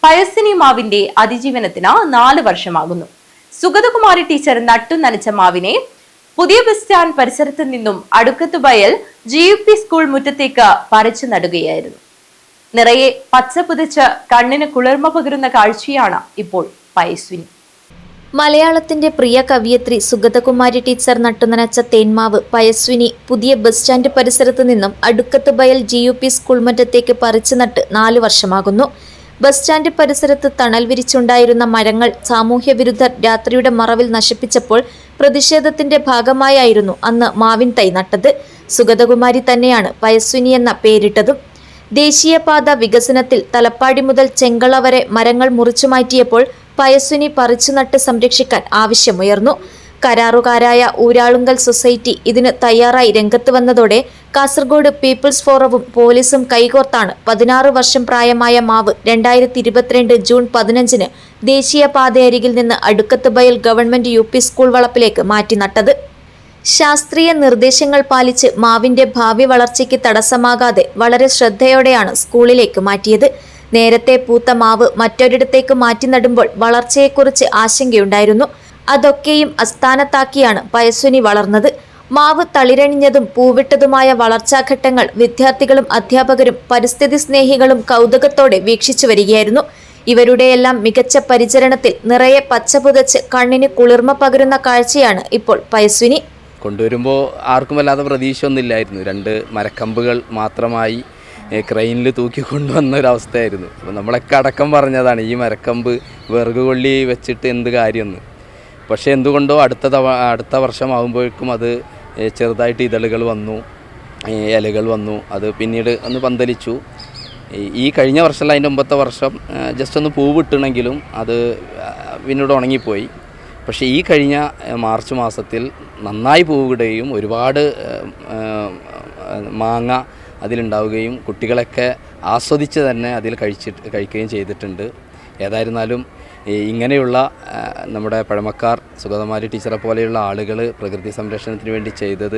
പയസ്സിനി മാവിന്റെ അതിജീവനത്തിന് 4 വർഷമാകുന്നു. സുഗതകുമാരി ടീച്ചർ നട്ടുനനച്ച മാവിനെ പുതിയ ബസ് സ്റ്റാൻഡ് പരിസരത്ത് നിന്നും അടുക്കത്തുവയൽ GUP സ്കൂൾ മുറ്റത്തേക്ക് പറിച്ചു നടുകയായിരുന്നു. നിറയെ പച്ച പുതച്ച് കണ്ണിന് കുളിർമ പകരുന്ന കാഴ്ചയാണ് ഇപ്പോൾ പയസ്വിനി. മലയാളത്തിന്റെ പ്രിയ കവിയത്രി സുഗതകുമാരി ടീച്ചർ നട്ടുനനച്ച തേന്മാവ് പയസ്വിനി പുതിയ ബസ് സ്റ്റാൻഡ് പരിസരത്ത് നിന്നും അടുക്കത്തുവയൽ GUP സ്കൂൾ മുറ്റത്തേക്ക് പറിച്ചു നട്ട് 4 വർഷമാകുന്നു. ബസ് സ്റ്റാൻഡ് പരിസരത്ത് തണൽ വിരിച്ചുണ്ടായിരുന്ന മരങ്ങൾ സാമൂഹ്യ വിരുദ്ധർ രാത്രിയുടെ മറവിൽ നശിപ്പിച്ചപ്പോൾ പ്രതിഷേധത്തിന്റെ ഭാഗമായായിരുന്നു അന്ന് മാവിൻ തൈ നട്ടത്. സുഗതകുമാരി തന്നെയാണ് പയസ്വിനി എന്ന പേരിട്ടതും. ദേശീയപാത വികസനത്തിൽ തലപ്പാടി മുതൽ ചെങ്കള വരെ മരങ്ങൾ മുറിച്ചു മാറ്റിയപ്പോൾ പയസ്വിനി പറിച്ചു നട്ട് സംരക്ഷിക്കാൻ ആവശ്യമുയർന്നു. കരാറുകാരായ ഊരാളുങ്കൽ സൊസൈറ്റി ഇതിന് തയ്യാറായി രംഗത്ത് വന്നതോടെ കാസർഗോഡ് പീപ്പിൾസ് ഫോറവും പോലീസും കൈകോർത്താണ് 16 വർഷം പ്രായമായ മാവ് 2022 ജൂൺ 15 ദേശീയപാതയരികിൽ നിന്ന് അടുക്കത്തുവയൽ ഗവൺമെന്റ് UP സ്കൂൾ വളപ്പിലേക്ക് മാറ്റി നട്ടത്. ശാസ്ത്രീയ നിർദ്ദേശങ്ങൾ പാലിച്ച് മാവിന്റെ ഭാവി വളർച്ചയ്ക്ക് തടസ്സമാകാതെ വളരെ ശ്രദ്ധയോടെയാണ് സ്കൂളിലേക്ക് മാറ്റിയത്. നേരത്തെ പൂത്ത മാവ് മറ്റൊരിടത്തേക്ക് മാറ്റി നടുമ്പോൾ വളർച്ചയെക്കുറിച്ച് ആശങ്കയുണ്ടായിരുന്നു. അതൊക്കെയും അസ്ഥാനത്താക്കിയാണ് പയസ്വിനി വളർന്നത്. മാവ് തളിരണിഞ്ഞതും പൂവിട്ടതുമായ വളർച്ചാഘട്ടങ്ങൾ വിദ്യാർത്ഥികളും അധ്യാപകരും പരിസ്ഥിതി സ്നേഹികളും കൗതുകത്തോടെ വീക്ഷിച്ചു വരികയായിരുന്നു. ഇവരുടെയെല്ലാം മികച്ച പരിചരണത്തിൽ നിറയെ പച്ച പുതച്ച് കണ്ണിന് കുളിർമ പകരുന്ന കാഴ്ചയാണ് ഇപ്പോൾ പയസ്വിനി. കൊണ്ടുവരുമ്പോൾ ആർക്കും വല്ലാതെ പ്രതീക്ഷയൊന്നുമില്ലായിരുന്നു. 2 മരക്കമ്പുകൾ മാത്രമായി ക്രെയിനിൽ തൂക്കി കൊണ്ടുവന്ന ഒരവസ്ഥയായിരുന്നു. അപ്പോൾ നമ്മളൊക്കെ അടക്കം പറഞ്ഞതാണ് ഈ മരക്കമ്പ് വിറകുകൊള്ളി വെച്ചിട്ട് എന്ത് കാര്യമെന്ന്. പക്ഷേ എന്തുകൊണ്ടോ അടുത്ത വർഷമാകുമ്പോഴേക്കും അത് ചെറുതായിട്ട് ഇതളുകൾ വന്നു, ഇലകൾ വന്നു. അത് പിന്നീട് ഒന്ന് പന്തലിച്ചു. ഈ കഴിഞ്ഞ വർഷമല്ല, അതിൻ്റെ മുമ്പത്തെ വർഷം ജസ്റ്റ് ഒന്ന് പൂവിട്ടണമെങ്കിലും അത് പിന്നീട് ഉണങ്ങിപ്പോയി. പക്ഷേ ഈ കഴിഞ്ഞ മാർച്ച് മാസത്തിൽ നന്നായി പൂവിടുകയും ഒരുപാട് മാങ്ങ അതിലുണ്ടാവുകയും കുട്ടികളൊക്കെ ആസ്വദിച്ച് തന്നെ അതിൽ കഴിക്കുകയും ചെയ്തിട്ടുണ്ട്. ഏതായിരുന്നാലും ഇങ്ങനെയുള്ള നമ്മുടെ പഴമക്കാർ സുഗതകുമാരി ടീച്ചറെ പോലെയുള്ള ആളുകൾ പ്രകൃതി സംരക്ഷണത്തിന് വേണ്ടി ചെയ്തത്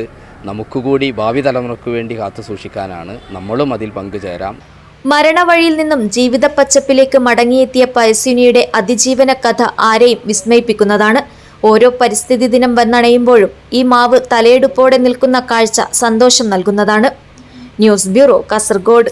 നമുക്കുകൂടി ഭാവി തലമുറയ്ക്ക് വേണ്ടി കാത്തു സൂക്ഷിക്കാനാണ്. നമ്മളും അതിൽ പങ്കുചേരാം. മരണവഴിയിൽ നിന്നും ജീവിത പച്ചപ്പിലേക്ക് മടങ്ങിയെത്തിയ പയസ്വിനിയുടെ അതിജീവന കഥ ആരെയും വിസ്മയിപ്പിക്കുന്നതാണ്. ഓരോ പരിസ്ഥിതി ദിനം വന്നണയുമ്പോഴും ഈ മാവ് തലയെടുപ്പോടെ നിൽക്കുന്ന കാഴ്ച സന്തോഷം നൽകുന്നതാണ്. News bureau, Kasaragod.